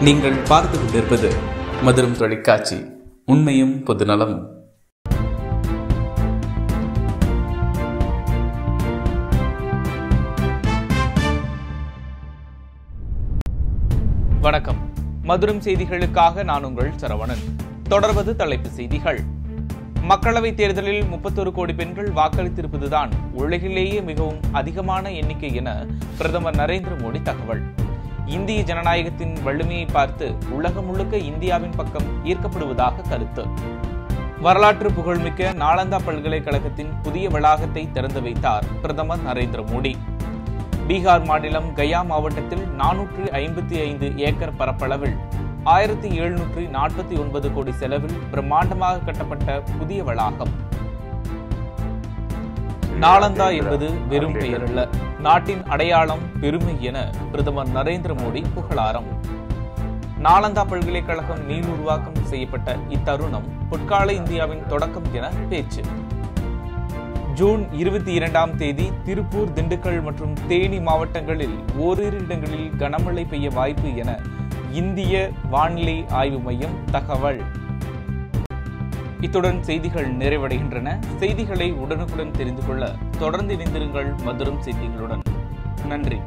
நீங்கள் பார்த்து கொண்டிருப்பது மதுரம் தொலைக்காட்சி, உண்மையும் பொதுநலமும். வணக்கம். மதுரம் செய்திகளுக்காக நான் உங்கள் சரவணன். தொடர்வது தலைப்பு செய்திகள். மக்களவைத் தேர்தலில் 31 கோடி பெண்கள் வாக்களித்திருப்பதுதான் உலகிலேயே மிகவும் அதிகமான எண்ணிக்கை என பிரதமர் நரேந்திர மோடி தகவல். இந்திய ஜனநாயகத்தின் வலிமையை பார்த்து உலகம் முழுக்க இந்தியாவின் பக்கம் ஈர்க்கப்படுவதாக கருத்து. வரலாற்று புகழ்மிக்க நாலந்தா பல்கலைக்கழகத்தின் புதிய வளாகத்தை திறந்து வைத்தார் பிரதமர் நரேந்திர மோடி. பீகார் மாநிலம் கயா மாவட்டத்தில் 455 ஏக்கர் பரப்பளவில் 1749 கோடி செலவில் பிரம்மாண்டமாக கட்டப்பட்ட புதிய வளாகம். நாலந்தா என்பது வெறும் பெயர் அல்ல, நாட்டின் அடையாளம், பெருமை என பிரதமர் நரேந்திர மோடி புகழாரம். நாலந்தா பல்கலைக்கழகம் மீளுருவாக்கம் செய்யப்பட்ட இத்தருணம் பொற்கால இந்தியாவின் தொடக்கம் என பேச்சு. ஜூன் 22ஆம் தேதி திருப்பூர், திண்டுக்கல் மற்றும் தேனி மாவட்டங்களில் ஓரிரு இடங்களில் கனமழை பெய்ய வாய்ப்பு என இந்திய வானிலை ஆய்வு மையம் தகவல். இத்துடன் செய்திகள் நிறைவடைகின்றன. செய்திகளை உடனுக்குடன் தெரிந்து கொள்ள தொடர்ந்து இணைந்திருங்கள் மதுரம் செய்திகளுடன். நன்றி.